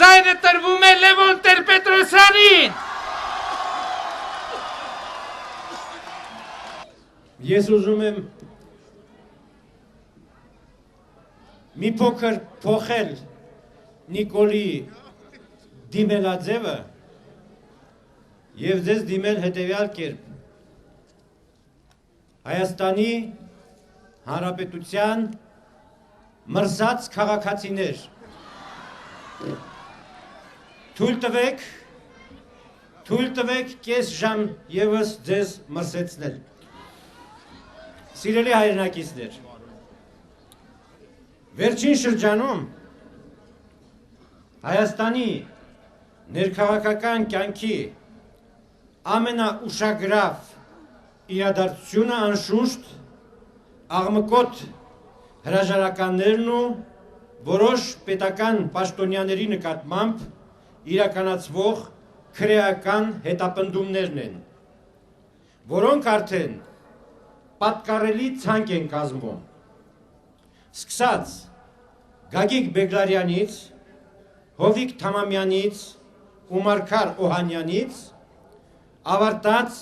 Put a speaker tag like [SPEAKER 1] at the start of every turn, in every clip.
[SPEAKER 1] ձայնը տրվում է Լևոն Տեր-Պետրոսյանին։
[SPEAKER 2] Ես ուզում եմ մի փոքր փոխել Նիկոլի դիմելաձևը եւ ձեզ դիմել հետեւյալ կերպ։ Հայաստանի Հանրապետության մրզած քաղաքացիներ, թույլ տվեք կես ժամ եւս ձեզ մրսեցնել։ Սիրելի հայրենակիցներ, վերջին շրջանում Հայաստանի ներքաղաքական կյանքի ամենաուշագրավ իրադարձությունը անշուշտ աղմկոտ հրաժարականներն ու որոշ պետական պաշտոնյաների նկատմամբ իրականացվող քրեական հետապնդումներն են, որոնք արդեն պատկառելի ցանկ են կազմում, սկսած Գագիկ Բեգլարյանից, Հովիկ Թամամյանից ու Մարգար Օհանյանից, ավարտած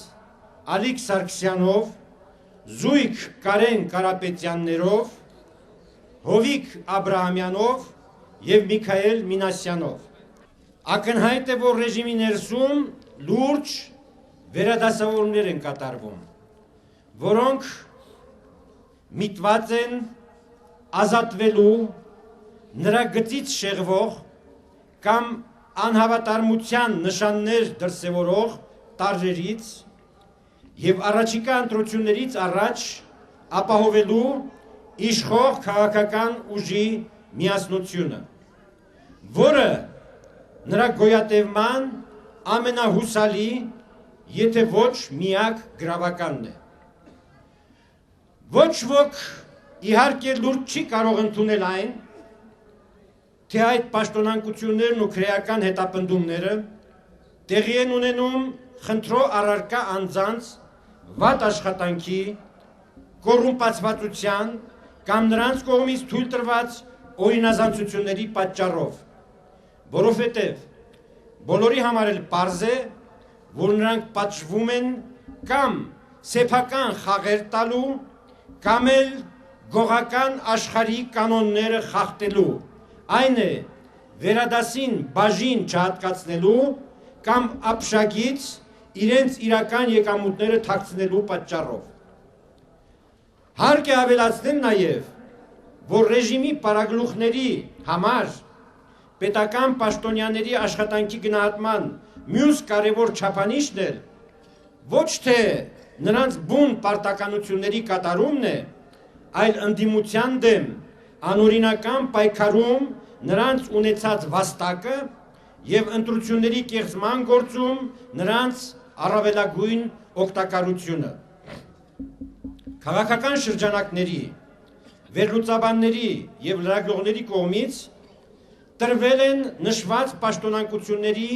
[SPEAKER 2] Ալիկ Սարգսյանով, Զույգ Կարեն Կարապետյաններով, Հովիկ Աբրահամյանով և Միքայել Մինասյանով։ Ակնհայտ է, որ ռեժիմի ներսում լուրջ վերադասավորումներ են կատարվում, որոնք միտված են ազատվելու նրա գծից շեղվող կամ անհավատարմության նշաններ դրսևորող տարրերից և առաջիկա ընտրություններից առաջ ապահովելու իշխող քաղաքական ուժի միասնությունը, որը նրա գոյատևման ամենահուսալի, եթե ոչ միակ գրավականն է։ Ոչ ոք իհարկե լուրջ չի կարող ընդունել այն, թե այդ պաշտոնանկություններն ու քրեական հետապնդումները տեղի են ունենում խնդրո առարկա անձանց վատ աշխատանքի, կոռումպացվածության կամ նրանց կողմից թույլ տրված օրինազանցությունների պատճառով, որովհետև բոլորի համար էլ պարզ է, որ նրանք պատժվում են կամ սեփական խաղեր տալու, կամ էլ գողական աշխարհի կանոնները խախտելու, այն է վերադասին բաժին չհատկացնելու կամ ապշագից իրենց իրական եկամուտները թաքցնելու պատճառով։ Հարկ է ավելացնել նաև, որ ռեժիմի պարագլուխների համար պետական պաշտոնյաների աշխատանքի գնահատման մյուս կարևոր չափանիշն էլ ոչ թե նրանց բուն պարտականությունների կատարումն է, այլ ընդդիմության դեմ անօրինական պայքարում նրանց ունեցած վաստակը և ընտրությունների կեղծման գործում նրանց առավելագույն օգտակարությունը։ Քաղաքական շրջանակների, վերլուծաբանների և լրագրողների կողմից տրվել են նշված պաշտոնանկությունների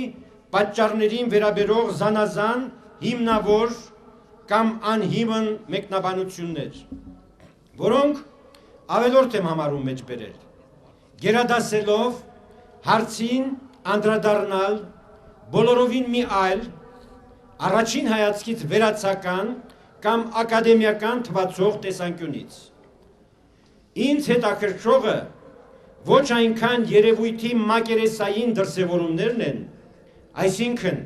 [SPEAKER 2] պատճառներին վերաբերող զանազան հիմնավոր կամ անհիմն մեկնաբանություններ, որոնք ավելորդ եմ համարում մեջ բերել, գերադասելով հարցին անդրադառնալ բոլորովին մի այլ, առաջին հայացքից վերացական կամ ակադեմիական թվացող տեսանկյունից։ Ինձ հետաքրքրողը ոչ այնքան երևույթի մակերեսային դրսևորումներն են, այսինքն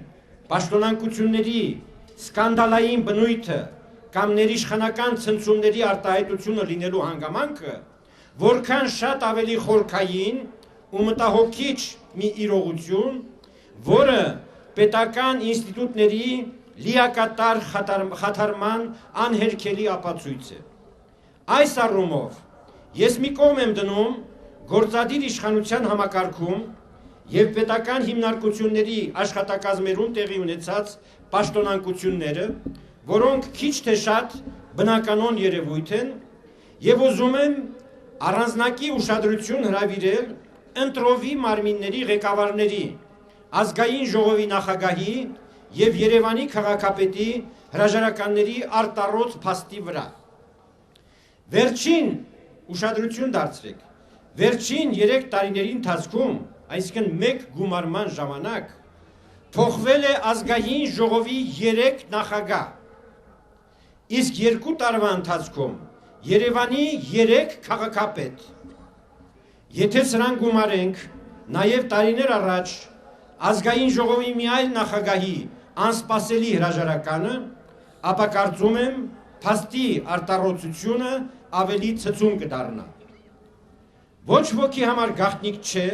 [SPEAKER 2] պաշտոնանկությունների սկանդալային բնույթը կամ ներիշխանական ցնցումների արտահայտությունը լինելու հանգամանքը, որքան շատ ավելի խորքային ու մտահոգիչ մի իրողություն, որը պետական ինստիտուտների լիակատար խաթարման անհերքելի ապացույց է։ Այս առումով ես մի կողմ եմ դնում գործադիր իշխանության համակարգում և պետական հիմնարկությունների աշխատակազմերում տեղի ունեցած պաշտոնանկությունները, որոնք քիչ թե շատ բնականon երևույթ են, և ուզում եմ առանձնակի ուշադրություն հրավիրել ընտրովի մարմինների ղեկավարների, ազգային ժողովի նախագահի և Երևանի քաղաքապետի հրաժարականների արտառոց փաստի վրա։ Վերջին ուշադրություն դարձրեք, վերջին 3 տարիների ընթացքում այսինքն մեկ գումարման ժամանակ, փոխվել է ազգային ժողովի 3 նախագահ, իսկ 2 տարվա ընթացքում Երևանի 3 քաղաքապետ։ Եթե սրան գումարենք նաև տարիներ առաջ ազգային ժողովի մի այլ նախագահի անսպասելի հրաժարականը, ապա կարծում եմ փաստի արտառոցությունը ավելի ցցում կդառնա։ Ոչ ոքի համար գաղտնիք չէ,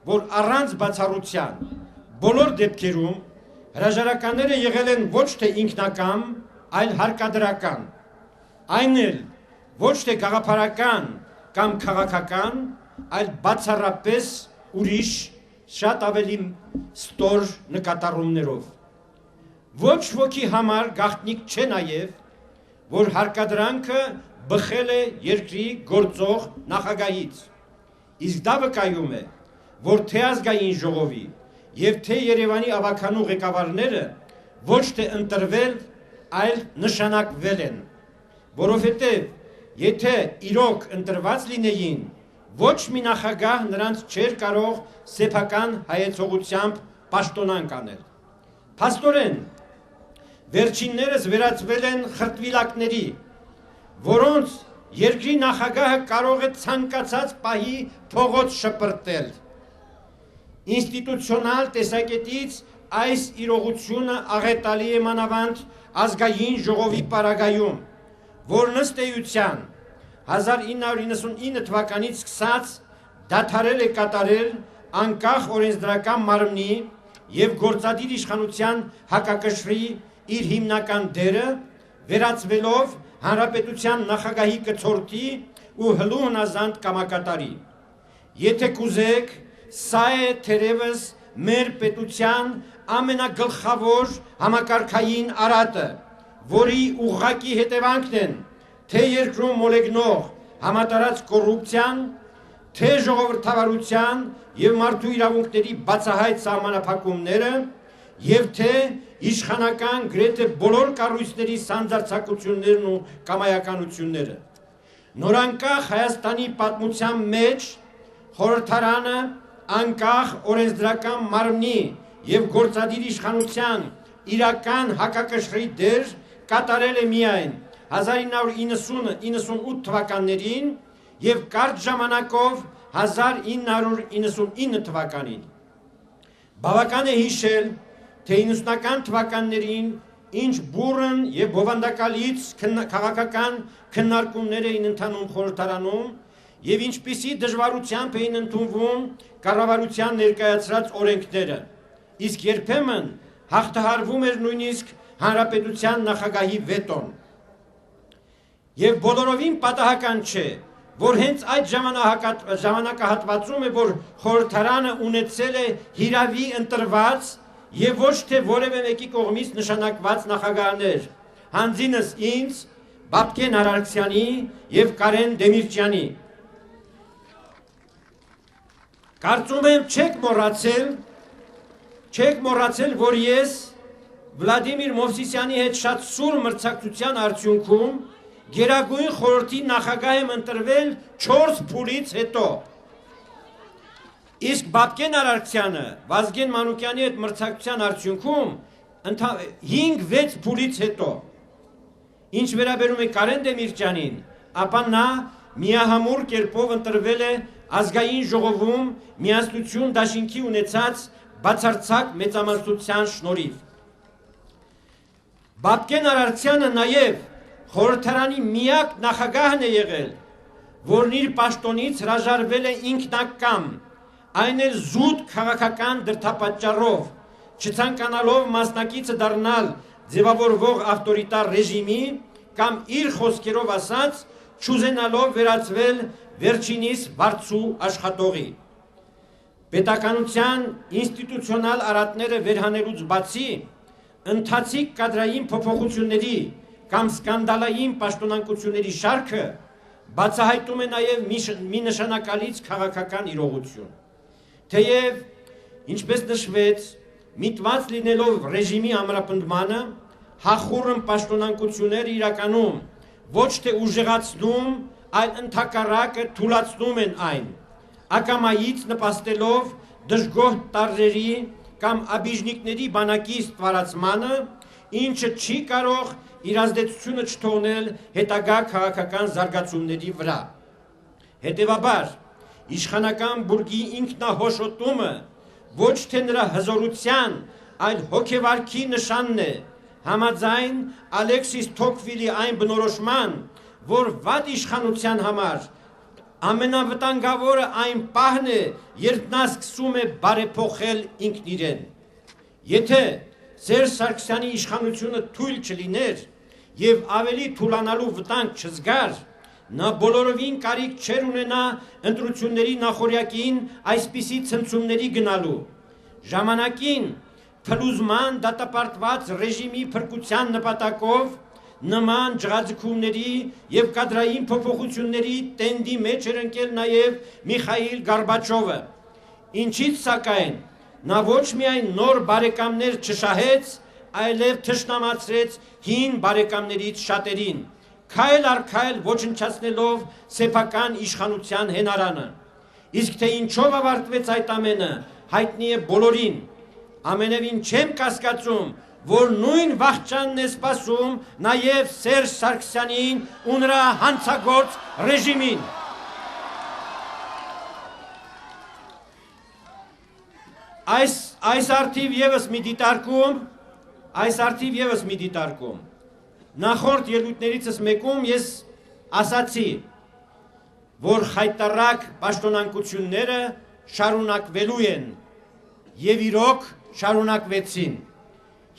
[SPEAKER 2] որ առանց բացառության բոլոր դեպքերում հրաժարականները եղել են ոչ թե ինքնակամ, այլ հարկադրական, այն էլ ոչ թե գաղափարական կամ քաղաքական, այլ բացառապես ուրիշ, շատ ավելի ստոր նկատառումներով։ Ոչ ոքի համար գաղտնիք չէ նաև, որ հարկադրանքը բխել է երկրի գործող նախագահից, իսկ դա վկայում է, որ թե ազգային ժողովի և թե Երևանի ավականու ղեկավարները ոչ թե ընտրվել, այլ նշանակվել են, որովհետև եթե իրոք ընտրված լինեին, ոչ մի նախագահ նրանց չէր կարող սեփական հայեցողությամբ պաշտոնանկ անել։ Փաստորեն, վերջիններս վերածվել են խրտվիլակների, որոնց երկրի նախագահը կարող է ցանկացած պահի փողոց շպրտել։ Ինստիտուցիոնալ տեսակետից այս իրողությունը աղետալի է մանավանդ ազգային ժողովի պարագայում, որն ըստ էության 1999 թվականից սկսած դադարել է կատարել անկախ օրենսդրական մարմնի և գործադիր իշխանության հակակշռի իր հիմնական դերը, վերածվելով հանրապետության նախագահի կցորդի ու հլու հնազանդ կամակատարի։ Եթե կուզեք, սա է թերևս մեր պետության ամենագլխավոր համակարգային արատը, որի ուղղակի հետևանքն են թե երկրում մոլեգնող համատարած կոռուպցիան, թե ժողովրդավարության և մարդու իրավունքների բացահայտ սահմանափակումները, և թե իշխանական գրեթե բոլոր կառույցների սանձարձակություններն ու կամայականությունները։ Նորանկախ Հայաստանի պատմության մեջ խորհրդարանը անկախ օրենսդրական մարմնի և գործադիր իշխանության իրական հակակշռի դեր կատարել է միայն 1990-98 թվականներին և կարճ ժամանակով 1999 թվականին։ Բավական է հիշել, թե 90-ական թվականներին ինչ բուռն և բովանդակալից քաղաքական քննարկումներ էին ընթանում խորհրդարանում և ինչպիսի դժվարությամբ էին ընդունվում կառավարության ներկայացրած օրենքները, իսկ երբեմն հաղթահարվում էր նույնիսկ հանրապետության նախագահի վետոն։ Եվ բոլորովին պատահական չէ, որ հենց այդ ժամանակահատվածում է, որ խորհրդարանը ունեցել է հիրավի ընտրված և ոչ թե որևէ մեկի կողմից նշանակված նախագահներ, հանձինս ինձ, Բաբկեն Արարքցյանի և Կարեն Դեմիրճյանի։ Կարծում եմ չեք մոռացել, որ ես Վլադիմիր Մովսիսյանի հետ շատ սուր մրցակցության արդյունքում Գերագույն խորհրդի նախագահ եմ ընտրվել 4 փուլից հետո։ Իսկ Բաբկեն Արարքցյանը Վազգեն Մանուկյանի հետ մրցակցության արդյունքում 5-6 փուլից հետո։ Ինչ վերաբերում է Կարեն Դեմիրճյանին, ապա նա միահամուռ կերպով ընտրվել է ազգային ժողովում միասնություն դաշինքի ունեցած բացարձակ մեծամասնության շնորհիվ։ Բաբկեն Արարքցյանը նաև խորհրդարանի միակ նախագահն է եղել, որն իր պաշտոնից հրաժարվել է ինքնակամ, այն էլ զուտ քաղաքական դրդապատճառով, չցանկանալով մասնակիցը դառնալ ձևավորվող ավտորիտար ռեժիմի կամ իր խոսքերով ասած, չուզենալով վերածվել վերջինիս վարձու աշխատողի։ Պետականության ինստիտուցիոնալ արատները վերհանելուց բացի, ընթացիկ կադրային փոփոխությունների կամ սկանդալային պաշտոնանկությունների շարքը բացահայտում է նաև մի նշանակալից քաղաքական իրողություն։ Թեև, ինչպես նշվեց, միտված լինելով ռեժիմի ամրապնդմանը, հախուռն պաշտոնանկությունները իրականում ոչ թե ուժեղացնում, այլ ընդհակառակը թուլացնում են այն, ակամայից նպաստելով դժգոհ տարրերի կամ աբիժնիկների բանակի ստվարացմանը, ինչը չի կարող իր ազդեցությունը չթողնել հետագա քաղաքական զարգացումների վրա։ Հետևաբար, իշխանական բուրգի ինքնահոշոտումը ոչ թե նրա հզորության, այլ հոգեվարքի նշանն է, համաձայն Ալեքսիս Թոկվիլի այն բնորոշման, որ վատ իշխանության համար ամենավտանգավորը այն պահն է, երբ նա սկսում է բարեփոխել ինքն իրեն։ Եթե Սերժ Սարգսյանի իշխանությունը թույլ չլիներ եւ ավելի թուլանալու վտանգ չզգար, նա բոլորովին կարիք չէր ունենա ընտրությունների նախօրյակին այսպիսի ցնցումների գնալու։ Ժամանակին փլուզման դատապարտված ռեժիմի փրկության նպատակով նման ջղաձգումների եւ կադրային փոփոխությունների տենդի մեջ էր ընկել նաեւ Միխայիլ Գորբաչովը, ինչից սակայն նա ոչ միայն նոր բարեկամներ չշահեց, այլև թշնամացրեց հին բարեկամներից շատերին, քայլ առ քայլ ոչնչացնելով սեփական իշխանության հենարանը։ Իսկ թե ինչով ավարտվեց այդ ամենը, հայտնի է բոլորին։ Ամենևին չեմ կասկածում, որ նույն վախճանն է սպասում նաև Սերժ Սարգսյանին ու նրա հանցագործ ռեժիմին։ Այս արդիվ եւս մի դիտարկում, նախորդ ելույթներիցս մեկում ես ասացի, որ խայտառակ պաշտոնանկությունները շարունակվելու են եւ իրոք շարունակվեցին։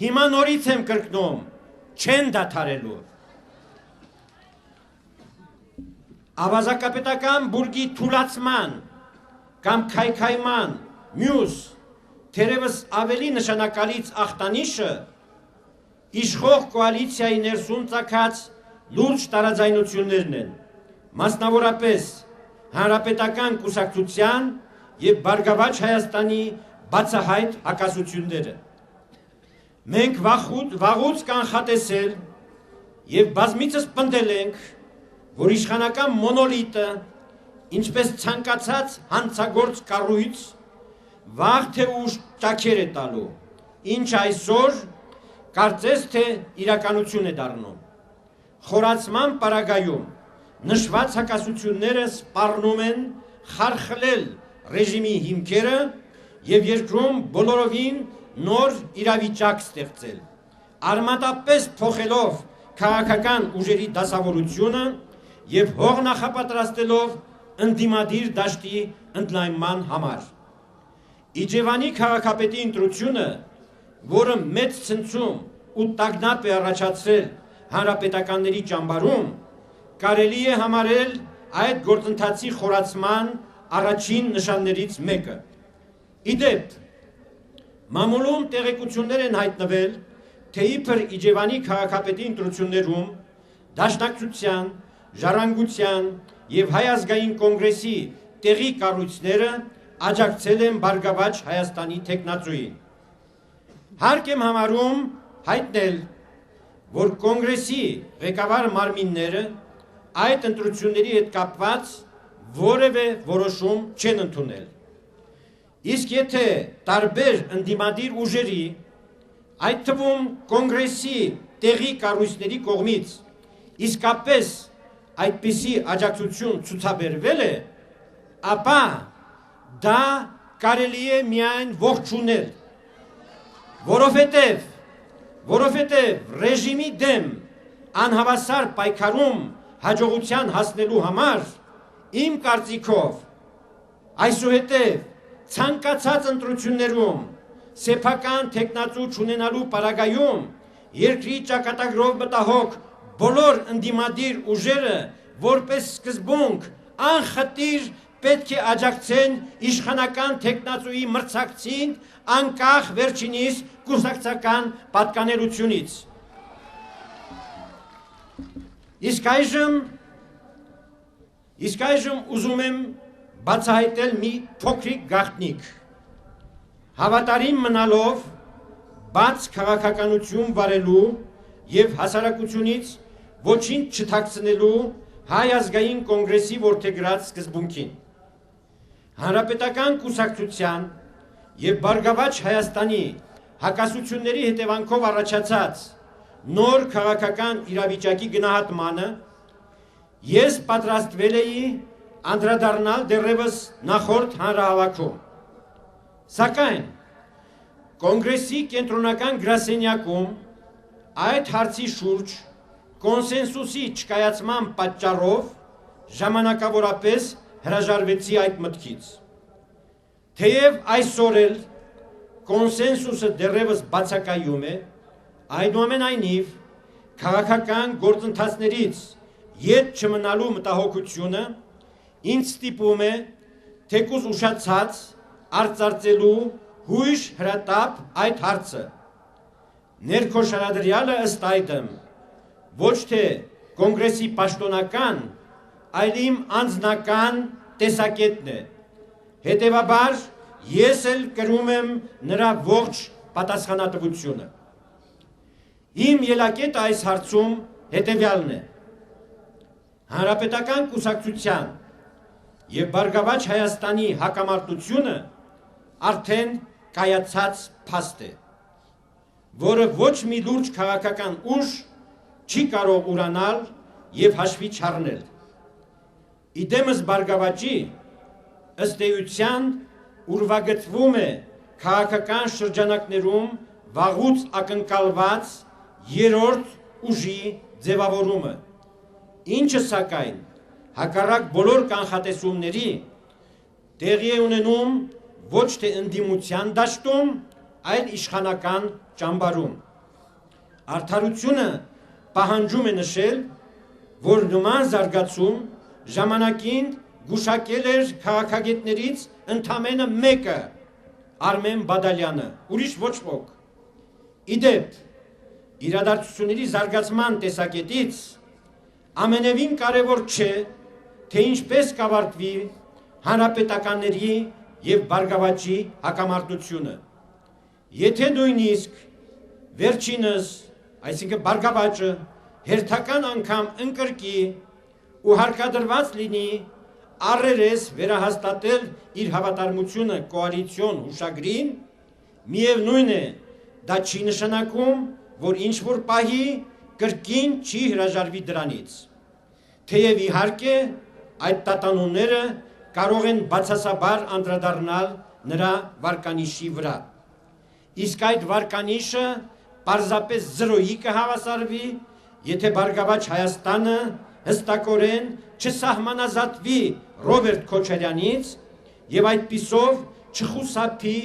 [SPEAKER 2] Հիմա նորից եմ կրկնում, չեն դադարելու։ Ավազակապետական բուրգի թուլացման կամ քայքայման մյուս թերևս ավելի նշանակալից ախտանիշը իշխող կոալիցիայի ներսում ծագած լուրջ տարաձայնություններն են, մասնավորապես Հանրապետական կուսակցության եւ Բարգավաճ Հայաստանի բացահայտ հակասությունները։ Մենք վաղուց կանխատեսել եւ բազմիցս պնդել ենք, որ իշխանական մոնոլիտը, ինչպես ցանկացած հանցագործ կառույց, վաղ թե ուշ ճաքեր է տալու, ինչ այսօր կարծես թե իրականություն է դառնում։ Խորացման պարագայում նշված հակասությունները սպառնում են խարխլել ռեժիմի հիմքերը եւ երկրում բոլորովին նոր իրավիճակ ստեղծել, արմատապես փոխելով քաղաքական ուժերի դասավորությունը եւ հող նախապատրաստելով ընդդիմադիր դաշտի ընդլայնման համար։ Իջևանի քաղաքապետի ընտրությունը, որը մեծ ցնցում ու տագնապ է առաջացրել հանրապետականների ճամբարում, կարելի է համարել այդ գործընթացի խորացման առաջին նշաններից մեկը։ Իդեպ, մամուլում տեղեկություններ են հայտնվել, թե իբր Իջևանի քաղաքապետի ընտրություններում դաշնակցության, ժառանգության եւ Հայ ազգային կոնգրեսի տեղի կառույցները աջակցել են Բարգավաճ Հայաստանի թեկնածուին։ Հարկ եմ համարում հայտնել, որ կոնգրեսի ղեկավար մարմինները այդ ընտրությունների հետ կապված որևէ որոշում չեն ընդունել։ Իսկ եթե տարբեր ընդդիմադիր ուժերի, այդ թվում կոնգրեսի տեղի կառույցների կողմից իսկապես այդպիսի աջակցություն ցուցաբերվել է, ապա դա կարելի է միայն ողջունել, որովհետև ռեժիմի դեմ անհավասար պայքարում հաջողության հասնելու համար իմ կարծիքով այսուհետև ցանկացած ընտրություններում սեփական թեկնածու չունենալու պարագայում երկրի ճակատագրով մտահոգ բոլոր ընդդիմադիր ուժերը որպես սկզբունք անխտիր պետք է աջակցեն իշխանական թեկնածուի մրցակցին անկախ վերջինիս կուսակցական պատկանելությունից։ Իսկ այժմ ուզում եմ բացահայտել մի փոքրիկ գաղտնիք։ Հավատարիմ մնալով բաց քաղաքականություն վարելու եւ հասարակությունից ոչինչ չթաքցնելու Հայ ազգային կոնգրեսի որդեգրած սկզբունքին։ Հանրապետական կուսակցության եւ Բարգավաճ Հայաստանի հակասությունների հետևանքով առաջացած նոր քաղաքական իրավիճակի գնահատմանը ես պատրաստվել էի անդրադառնալ դեռևս նախորդ հանրահավաքում։ Սակայն կոնգրեսի կենտրոնական գրասենյակում այդ հարցի շուրջ կոնսենսուսի չկայացման պատճառով ժամանակավորապես հրաժարվեցի այդ մտքից։ Թեև այսօր էլ կոնսենսուսը դեռևս բացակայում է, այնուամենայնիվ քաղաքական գործընթացներից ետ չմնալու մտահոգությունը ինձ ստիպում է թեկուզ ուշացած արծարծելու հույժ հրատապ այդ հարցը։ Ներքոշարադրյալը ըստ այդմ ոչ թե կոնգրեսի պաշտոնական, այլ իմ անձնական տեսակետն է։ Հետևաբար ես էլ կրում եմ նրա ողջ պատասխանատվությունը։ Իմ ելակետը այս հարցում հետևյալն է. Հանրապետական կուսակցության եւ Բարգավաճ Հայաստանի հակամարտությունը արդեն կայացած փաստ է, որը ոչ մի լուրջ քաղաքական ուժ չի կարող ուրանալ եւ հաշվի չառնել։ Իդեմս Բարգավաճի ըստ էության ուրվագծվում է քաղաքական շրջանակներում վաղուց ակնկալված երրորդ ուժի ձևավորումը, ինչը սակայն հակառակ բոլոր կանխատեսումների տեղի է ունենում ոչ թե ընդդիմության դաշտում, այլ իշխանական ճամբարում։ Արդարությունը պահանջում է նշել, որ նման զարգացում ժամանակին գուշակել էր քաղաքագետներից ընդամենը մեկը, Արմեն Բադալյանը, ուրիշ ոչ ոք։ Իդեպ, իրադարձությունների զարգացման տեսակետից ամենևին կարևոր չէ, թե ինչպես կավարտվի հանրապետականների եւ Բարգավաճի հակամարտությունը։ Եթե նույնիսկ վերջինս, այսինքն Բարգավաճը, հերթական անգամ ընկրկի ու հարկադրված լինի առերես վերահաստատել իր հավատարմությունը կոալիցիոն հուշագրին, միևնույն է, դա չի նշանակում, որ ինչ-որ պահի կրկին չի հրաժարվի դրանից։ Թեև իհարկե այդ տատանումները կարող են բացասաբար անդրադառնալ նրա վարկանիշի վրա։ Իսկ այդ վարկանիշը պարզապես զրոյի կհավասարվի, եթե Բարգավաճ Հայաստանը հստակորեն չսահմանազատվի Ռոբերտ Քոչարյանից եւ այդպիսով չխուսափի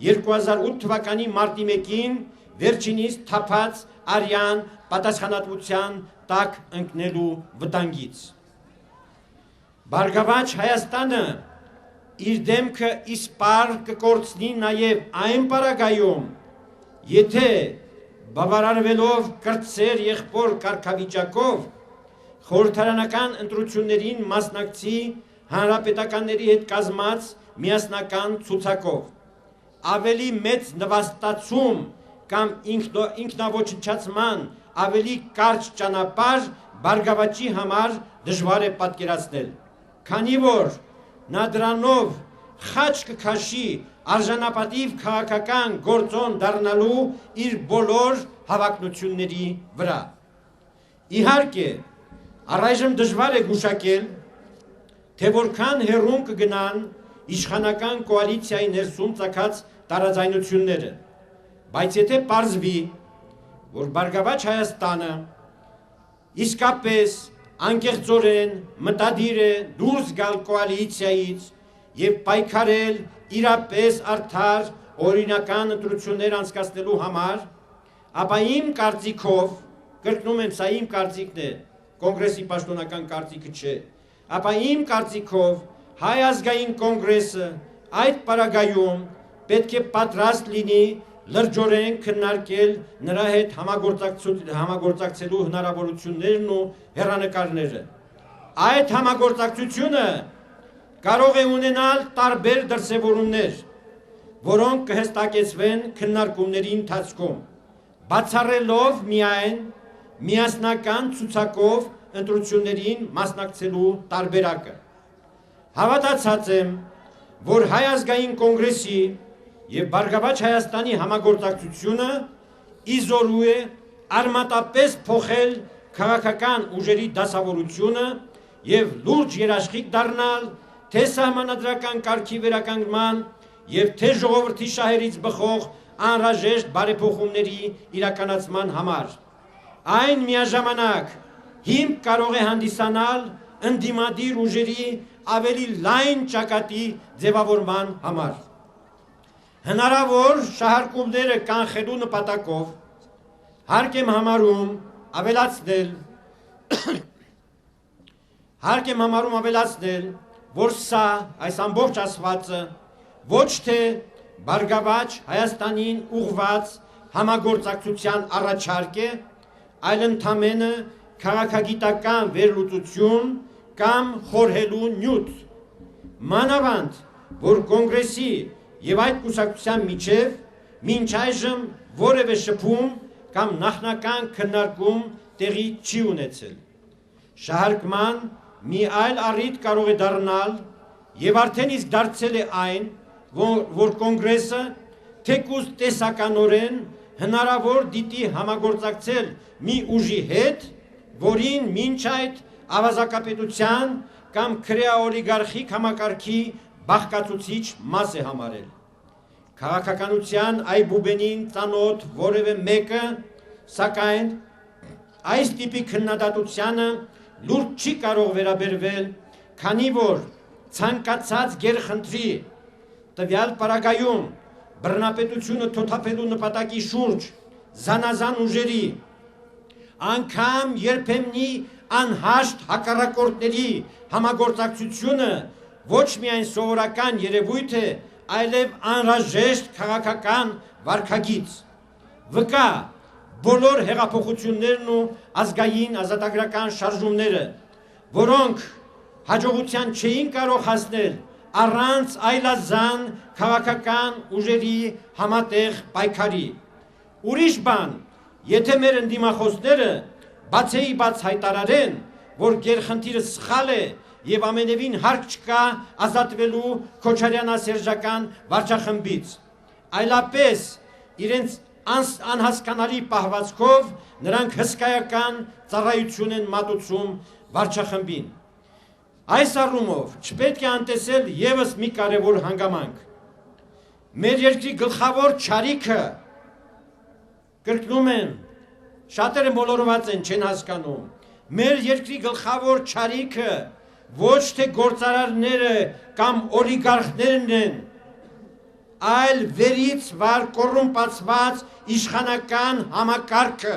[SPEAKER 2] 2008 թվականի մարտի 1-ին վերջինիս թափած արյան պատասխանատվության տակ ընկնելու վտանգից։ Բարգավաճ Հայաստանը իր դեմքը իսպար կկորցնի նաեւ այն պարագայում, եթե բավարարվելով կրտսեր եղբոր կարգավիճակով խորհրդարանական ընտրություններին մասնակցի հանրապետականների հետ կազմած միասնական ցուցակով, ավելի մեծ նվաստացում կամ ինքնաոչնչացման ավելի կարճ ճանապարհ Բարգավաճի համար դժվար է պատկերացնել, քանի որ նա դրանով խաչ կքաշի արժանապատիվ քաղաքական գործոն դառնալու իր բոլոր հավակնությունների վրա։ Իհարկե, առայժմ դժվար է գուշակել, թե որքան հեռուն կգնան իշխանական կոալիցիայի ներսում ծագած տարաձայնությունները, բայց եթե պարզվի, որ Բարգավաճ Հայաստանը իսկապես անկեղծորեն մտադիր է դուրս գալ կոալիցիայից եւ պայքարել իրապես արդար օրինական ընտրություններ անցկացնելու համար, ապա իմ կարծիքով, կրկնում եմ, սա իմ կարծիքն է, կոնգրեսի պաշտոնական կարծիքը չէ, ապա իմ կարծիքով Հայ ազգային կոնգրեսը այդ պարագայում պետք է պատրաստ լինի լրջորեն քննարկել նրա հետ համագործակցելու հնարավորություններն ու հեռանկարները։ Այդ համագործակցությունը կարող է ունենալ տարբեր դրսևորումներ, որոնք կհստակեցվեն քննարկումների ընթացքում, բացառելով միայն միասնական ցուցակով ընտրություններին մասնակցելու տարբերակը։ Հավատացած եմ, որ Հայ ազգային կոնգրեսի եւ Բարգավաճ Հայաստանի համագործակցությունը իզորու է արմատապես փոխել քաղաքական ուժերի դասավորությունը եւ լուրջ երաշխիք դառնալ թե սահմանադրական կարգի վերականգնման եւ թե ժողովրդի շահերից բխող անհրաժեշտ բարեփոխումների իրականացման համար։ Այն միաժամանակ հիմք կարող է հանդիսանալ ընդդիմադիր ուժերի ավելի լայն ճակատի ձևավորման համար։ Հնարավոր շահարկումները կանխելու նպատակով հարկ եմ համարում ավելացնել, որ սա, այս ամբողջ ասվածը, ոչ թե Բարգավաճ Հայաստանին ուղղված համագործակցության առաջարկ է, այլ ընդամենը քաղաքագիտական վերլուծություն կամ խորհելու նյութ։ Մանավանդ, որ կոնգրեսի եւ այդ կուսակցության միջև մինչ այժմ որևէ շփում կամ նախնական քննարկում տեղի չի ունեցել։ Շահարկման մի այլ առիթ կարող է դառնալ եւ արդեն իսկ դարձել է այն, որ կոնգրեսը թեկուզ տեսականորեն հնարավոր դիտի համագործակցել մի ուժի հետ, որին մինչ այդ ավազակապետության կամ քրեաօլիգարխիկ համակարգի բաղկացուցիչ մաս է համարել։ Քաղաքականության այբուբենին ծանոթ որևէ մեկը, սակայն այս տիպի քննադատությանը լուրջ չի կարող վերաբերվել, քանի որ ցանկացած գերխնդրի տվյալ պարագայում բռնապետությունը թոթափելու նպատակի շուրջ զանազան ուժերի, անգամ երբեմնի անհաշտ հակառակորդների համագործակցությունը ոչ միայն սովորական երևույթ է, այլև անհրաժեշտ քաղաքական վարքագիծ։ Վկա բոլոր հեղափոխություններն ու ազգային ազատագրական շարժումները, որոնք հաջողության չէին կարող հասնել առանց այլազան քաղաքական ուժերի համատեղ պայքարի։ Ուրիշ բան, եթե մեր ընդդիմախոսները բացեի բաց հայտարարեն, որ գերխնդիրը սխալ է եւ ամենևին հարկ չկա ազատվելու քոչարյանասերժական վարչախմբից, այլապես իրենց անհասկանալի պահվածքով նրանք հսկայական ծառայություն են մատուցում վարչախմբին։ Այս առումով չպետք է անտեսել եւս մի կարևոր հանգամանք։ Մեր երկրի գլխավոր չարիքը, կրկնում եմ, շատերը մոլորված են, չեն հասկանում, մեր երկրի գլխավոր չարիքը ոչ թե գործարարները կամ օլիգարխներն են, այլ վերից վար կոռումպացված իշխանական համակարգը։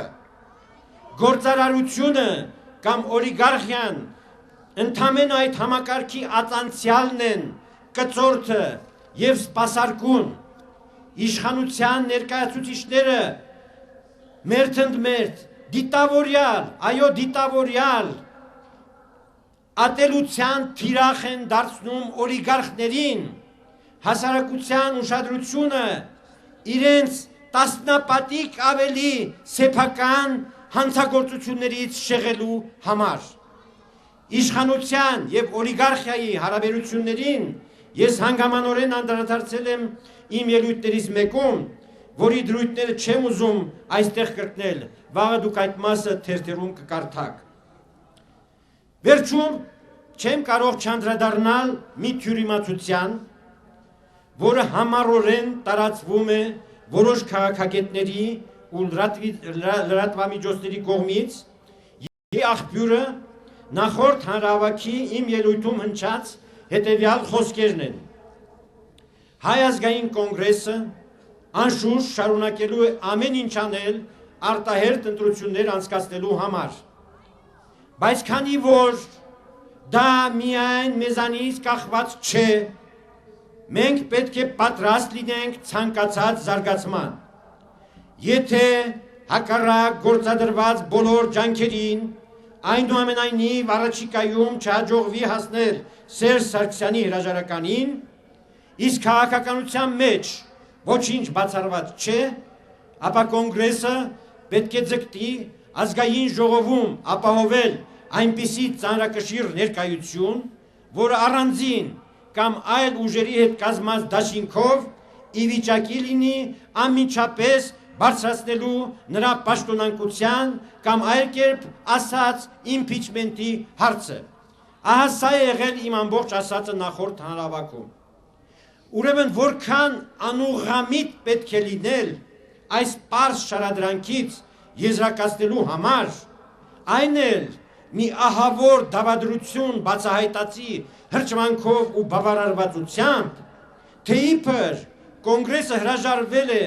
[SPEAKER 2] Գործարարությունը կամ օլիգարխիան ընդամենը այդ համակարգի ածանցյալն են, կծորդը եւ սպասարկուն։ Իշխանության ներկայացուցիչները մերթ ընդ մերթ դիտավորյալ, այո դիտավորյալ ատելության թիրախ են դարձնում օլիգարխներին, հասարակության ուշադրությունը իրենց տասնապատիկ ավելի սեփական հանցագործություններից շեղելու համար։ Իշխանության եւ օլիգարխիայի հարաբերություններին ես հանգամանորեն անդրադարձել եմ իմ ելույթներից մեկում, որի դրույթները չեմ ուզում այստեղ կրկնել, վաղը դուք այդ մասը թերթերում կկարդաք։ Վերջում չեմ կարող չանդրադառնալ մի թյուրիմացության, որը համառորեն տարածվում է որոշ քաղաքագետների ու լրատվամիջոցների կողմից, եւ աղբյուրը նախորդ հանրահավաքի իմ ելույթում հնչած հետևյալ խոսքերն են։ Հայ ազգային կոնգրեսը անշուշտ շարունակելու է ամեն ինչ անել արտահերթ ընտրություններ անցկացնելու համար, բայց քանի որ դա միայն մեզանից կախված չէ, մենք պետք է պատրաստ լինենք ցանկացած զարգացման։ Եթե հակառակ գործադրված բոլոր ջանքերին, այնուամենայնիվ առաջիկայում չհաջողվի հասնել Սերժ Սարգսյանի հրաժարականին, իսկ քաղաքականության մեջ ոչինչ բացառված չէ, ապա կոնգրեսը պետք է ձգտի ազգային ժողովում ապահովել այնպիսի ծանրակշիռ ներկայություն, որը առանձին կամ այլ ուժերի հետ կազմած դաշինքով ի վիճակի լինի անմիջապես բարձրացնելու նրա պաշտոնանկության կամ այլ կերպ ասած իմպիչմենտի հարցը։ Ահա սա է եղել իմ ամբողջ ասածը նախորդ հանրահավաքում։ Ուրեմն որքան անուղղամիտ պետք է լինել այս պարզ շարադրանքից եզրակացնելու համար, այն էլ մի ահավոր դավադրություն բացահայտածի հրճվանքով ու բավարարվածությամբ, թե իբր կոնգրեսը հրաժարվել է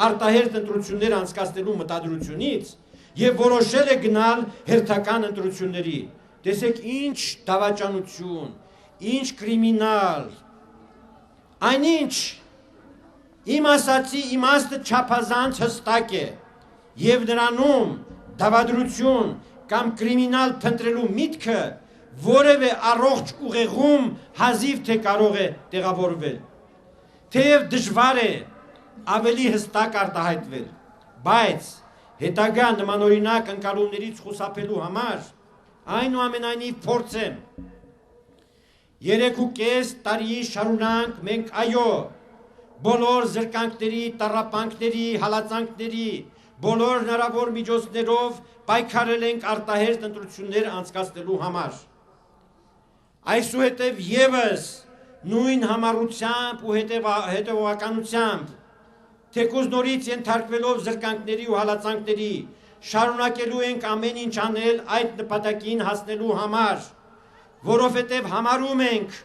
[SPEAKER 2] արտահերթ ընտրություններ անցկացնելու մտադրությունից եւ որոշել է գնալ հերթական ընտրությունների։ Տեսեք ինչ դավաճանություն, ինչ կրիմինալ, այնինչ իմ ասացի իմաստը չափազանց հստակ է եւ նրանում դավադրություն կամ կրիմինալ փնտրելու միտքը որևէ առողջ ուղեղում հազիվ թե կարող է տեղավորվել։ Թեև դժվար է ավելի հստակ արտահայտվել, բայց հետագա նմանօրինակ ընկալումներից խուսափելու համար այնուամենայնիվ փորձեմ 3.5 տարի շարունակ մենք այո բոլոր զրկանքների, տառապանքների, հալածանքների, բոլոր հնարավոր միջոցներով պայքարել ենք արտահերթ ընտրություններ անցկացնելու համար։ Այսուհետև եւս նույն համառությամբ ու հետևողականությամբ թեկուզ նորից ենթարկվելով զրկանքների ու հալածանքների շարունակելու ենք ամեն ինչ անել այդ նպատակին հասնելու համար, որովհետև համարում ենք,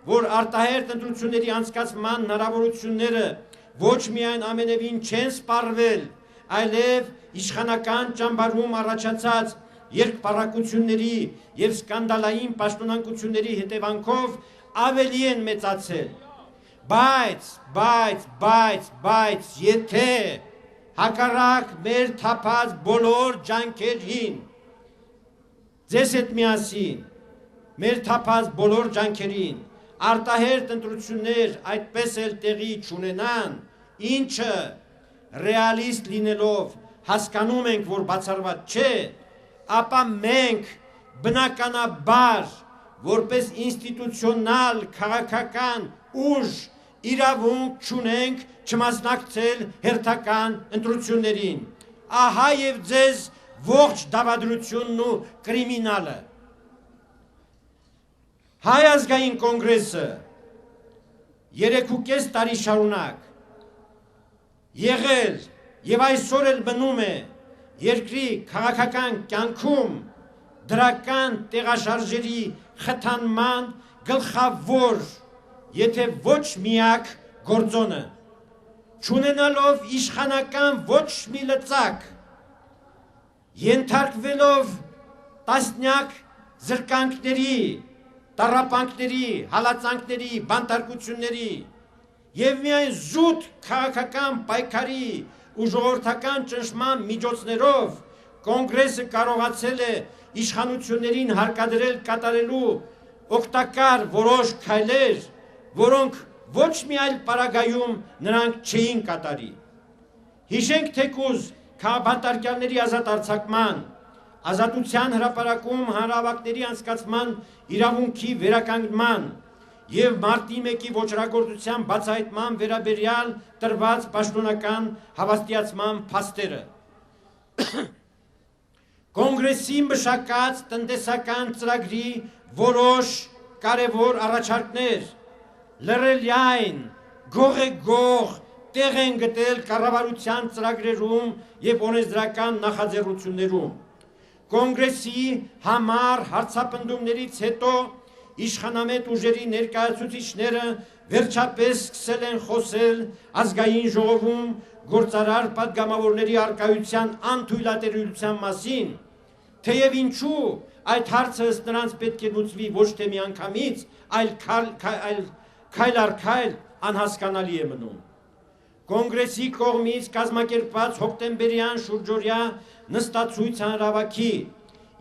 [SPEAKER 2] որ արտահերթ ընտրությունների անցկացման հնարավորությունները ոչ միայն ամենևին չեն սպառվել, այլև իշխանական ճամբարում առաջացած երկպառակությունների եւ սկանդալային պաշտոնանկությունների հետևանքով ավելի են մեծացել։ Բայց եթե հակառակ մեր թափած բոլոր ջանքերին, ձեզ հետ միասին, մեր թափած բոլոր ջանքերին, արտահերթ ընտրություններ այդպես էլ տեղի չունենան, ինչը ռեալիստ լինելով հասկանում ենք, որ բացառված չէ, ապա մենք բնականաբար որպես ինստիտուցիոնալ քաղաքական ուժ իրավունք չունենք չմասնակցել հերթական ընտրություններին։ Ահա եւ ձեզ ողջ դավադրությունն ու կրիմինալը։ Հայ ազգային կոնգրեսը 3.5 տարի շարունակ եղել եւ այսօր էլ մնում է երկրի քաղաքական կյանքում դրական տեղաշարժերի խթանման գլխավոր, եթե ոչ միակ գործոնը, չունենալով իշխանական ոչ մի լծակ, ենթարկվելով տասնյակ զրկանքների, տառապանքների, հալածանքների, բանտարկությունների եւ միայն զուտ քաղաքական պայքարի ու ժողովրդական ճնշման միջոցներով կոնգրեսը կարողացել է իշխանություններին հարկադրել կատարելու օգտակար որոշ քայլեր, որոնք ոչ մի այլ պարագայում նրանք չէին կատարի։ Հիշենք թեկուզ քաղաքաբանտարկյալների ազատ արձակման, ազատության հրապարակում հանրահավաքների անցկացման իրավունքի վերականգնման եւ մարտի 1-ի ոչռագործության բացահայտման վերաբերյալ տրված պաշտոնական հավաստիացման փաստերը։ Կոնգրեսի մշակած տնտեսական ծրագրի որոշ կարևոր առաջարկներ լրելյայն գողեգող տեղ են գտել կառավարության ծրագրերում եւ օրենսդրական նախաձեռնություններում։ Կոնգրեսի համար հարցապնդումներից հետո իշխանամետ ուժերի ներկայացուցիչները վերջապես սկսել են խոսել ազգային ժողովում գործարար պատգամավորների առկայության անթույլատրելիության մասին, թեև ինչու այդ հարցը ըստ նրանց պետք է լուծվի ոչ թե միանգամից, այլ քայլ առ քայլ անհասկանալի է մնում։ Կոնգրեսի կողմից կազմակերպված հոկտեմբերյան շուրջօրյա նստացույց հանրահավաքի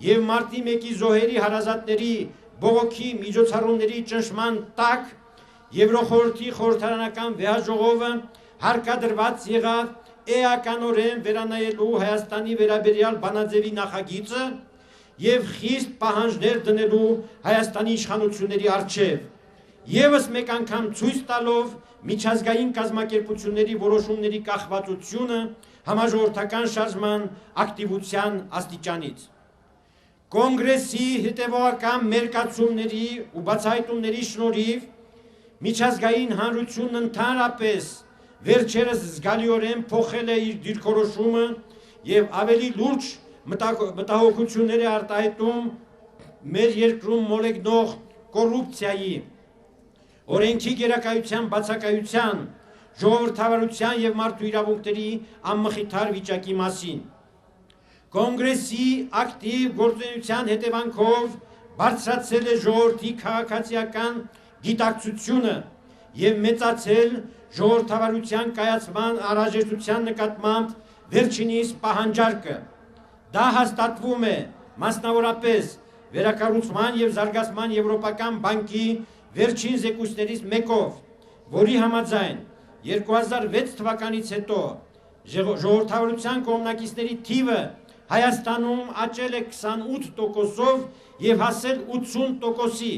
[SPEAKER 2] եւ մարտի 1-ի զոհերի հարազատների բողոքի միջոցառումների ճնշման տակ Եվրոխորհրդի խորհրդարանական վեհաժողովը հարկադրված եղավ էականորեն վերանայելու Հայաստանի վերաբերյալ բանաձևի նախագիծը եւ խիստ պահանջներ դնելու Հայաստանի իշխանությունների առջեւ, եւս մեկ անգամ ցույց տալով միջազգային կազմակերպությունների որոշումների կախվածությունը համաժողովրդական շարժման ակտիվության աստիճանից։ Կոնգրեսի հետևողական մերկացումների ու բացահայտումների շնորհիվ միջազգային հանրությունն ընդհանրապես վերջերս զգալիորեն փոխել է իր դիրքորոշումը եւ ավելի լուրջ մտահոգություններ է արտահայտում մեր երկրում մոլեգնող կոռուպցիայի, օրենքի գերակայության բացակայության, ժողովրդավարության եւ մարդու իրավունքների անմխիթար վիճակի մասին։ Կոնգրեսի ակտիվ գործունեության հետևանքով բարձրացել է ժողովրդի քաղաքացիական գիտակցությունը եւ մեծացել ժողովրդավարության կայացման անհրաժեշտության նկատմամբ վերջինիս պահանջարկը։ Դա հաստատվում է մասնավորապես վերակառուցման եւ զարգացման եվրոպական բանկի վերջին զեկույցներից մեկով, որի համաձայն 2006 թվականից հետո ժողովրդավարության կողմնակիցների թիվը Հայաստանում աճել է 28%-ով եւ հասել 80%-ի,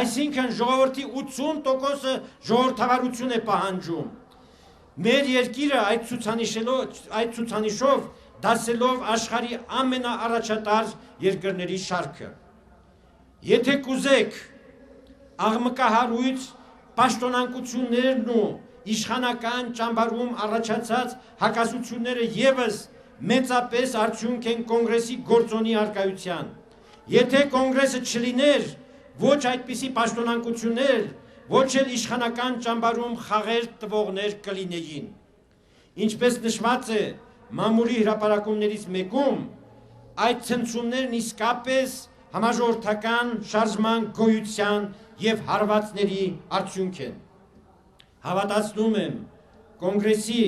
[SPEAKER 2] այսինքն ժողովրդի 80%-ը ժողովրդավարություն է պահանջում։ Մեր երկիրը այդ ցուցանիշով դասելով աշխարհի ամենաառաջատար երկրների շարքը։ Եթե կուզեք աղմկահարույց պաշտոնանկություններն ու իշխանական ճամբարում առաջացած հակասությունները եւս մեծապես արդյունք են կոնգրեսի գործոնի արկայության։ Եթե կոնգրեսը չլիներ ոչ այդպիսի պաշտոնանկություններ, ոչ էլ իշխանական ճամբարում խաղեր տվողներ կլինեին։ Ինչպես նշված է մամուլի հրապարակումներից մեկում, այդ ցնցումներն իսկապես համաժողովրդական շարժման գոյության եւ հարվածների արդյունք են։ Հավատացնում եմ, կոնգրեսի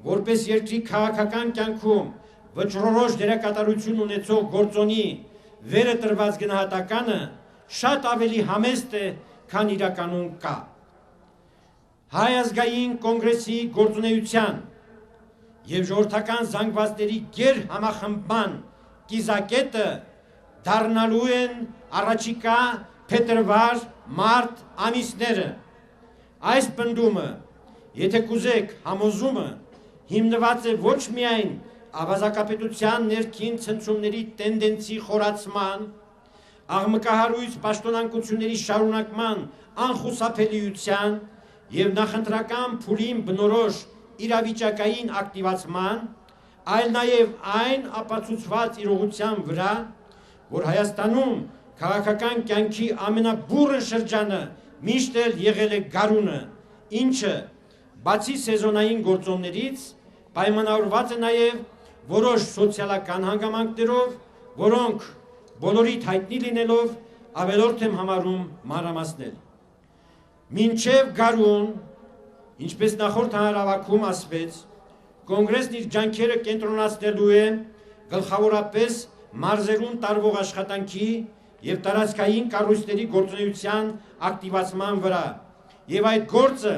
[SPEAKER 2] որպես երկրի քաղաքական կյանքում վճռորոշ դերակատարություն ունեցող գործոնի վերը տրված գնահատականը շատ ավելի համեստ է, քան իրականում կա։ Հայ ազգային կոնգրեսի գործունեության եւ ժողովրդական զանգվածների գեր համախմբման կիզակետը դառնալու են առաջիկա փետրվար, մարտ ամիսները։ Այս պնդումը, եթե կուզեք, համոզումը հիմնված է ոչ միայն ավազակապետության ներքին ցնցումների տենդենսի խորացման, աղմկահարույց պաշտոնանկությունների շարունակման անխուսափելիության եւ նախընտրական փուլին բնորոշ իրավիճակային ակտիվացման, այլ նաեւ այն ապացուցված իրողության վրա, որ Հայաստանում քաղաքական կյանքի ամենաբուրըն շրջանը միշտ էլ եղել է գարունը, ինչը բացի սեզոնային գործոններից պայմանավորված է նաև որոշ սոցիալական հանգամանքներով, որոնք բոլորիդ հայտնի լինելով ավելորդ եմ համարում մանրամասնել։ Մինչև գարուն, ինչպես նախորդ հանրահավաքում ասվեց, կոնգրեսն իր ջանքերը կենտրոնացնելու է գլխավորապես մարզերում տարվող աշխատանքի եւ տարածքային կառույցների գործունեության ակտիվացման վրա, եւ այդ գործը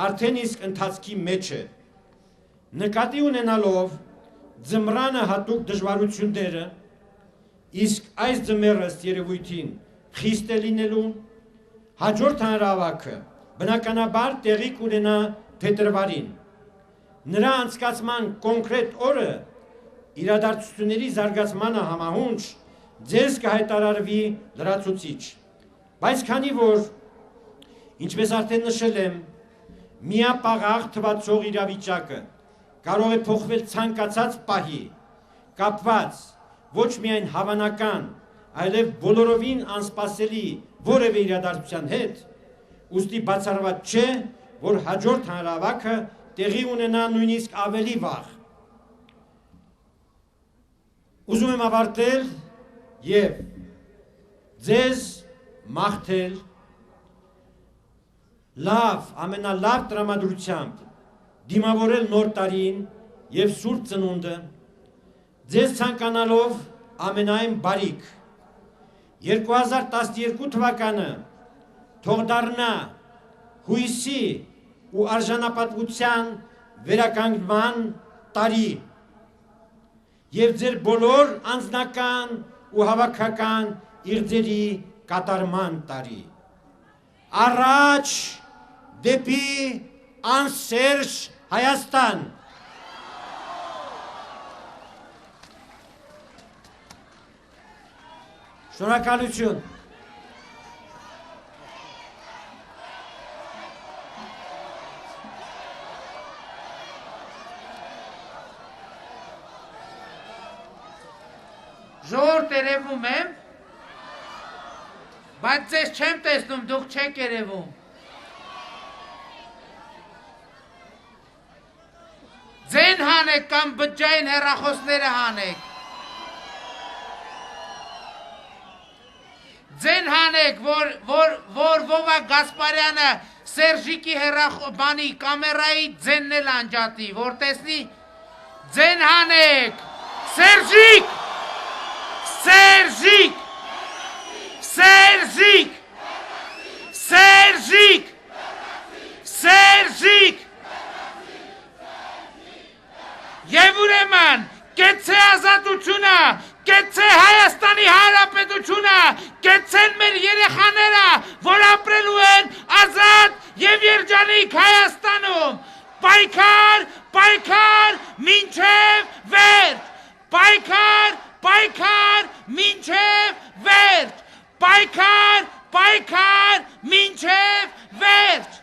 [SPEAKER 2] արդեն իսկ ընթացքի մեջ է։ Նկատի ունենալով ձմռանը հատուկ դժվարությունները, իսկ այս ձմեռը ըստ երևույթին խիստ է լինելու, հաջորդ հանրահավաքը բնականաբար տեղի կունենա փետրվարին։ Նրա անցկացման կոնկրետ օրը իրադարձությունների զարգացմանը համահունչ ձեզ կհայտարարվի լրացուցիչ։ Բայց քանի որ, ինչպես արդեն նշել եմ, միապաղաղ թվացող իրավիճակը կարող է փոխվել ցանկացած պահի, կապված ոչ միայն հավանական, այլև բոլորովին անսպասելի որևէ իրադարձության հետ, ուստի բացառված չէ, որ հաջորդ հանրահավաքը տեղի ունենա նույնիսկ ավելի վաղ։ Ուզում եմ ավարտել եւ ձեզ մաղթել լավ, ամենալավ տրամադրությամբ դիմավորել նոր տարին եւ սուրբ ծնունդը, ձեզ ցանկանալով ամենայն բարիք։ 2012 թվականը թող դառնա հույսի ու արժանապատվության վերականգնման տարի եւ ձեր բոլոր անձնական ու հավաքական իղձերի կատարման տարի։ Առաջ դեպի անսերժ Հայաստան։ Շնորհակալություն։
[SPEAKER 1] Ժողովուրդ երևում եմ, բայց ձեզ չեմ տեսնում, դուք չեք երևում։ Ձեն հանեք կամ բջջային հեռախոսները հանեք։ Ձեն հանեք, որ Վովա Գասպարյանը Սերժիկի բանի կամերայի ձենն էլ անջատի, որ տեսնի, ձեն հանեք, Սերժիկ, Սերժիկ, Սերժիկ, Սերժիկ, Սերժիկ, և ուրեմն, կեցե ազատությունը, կեցե Հայաստանի Հանրապետությունը, կեցեն մեր երեխաները, որ ապրելու են ազատ և երջանիկ Հայաստանում, պայքար, պայքար, մինչև վերջ, պայքար, պայքար, մինչև վերջ, պայքար, պայքար, մինչև վերջ,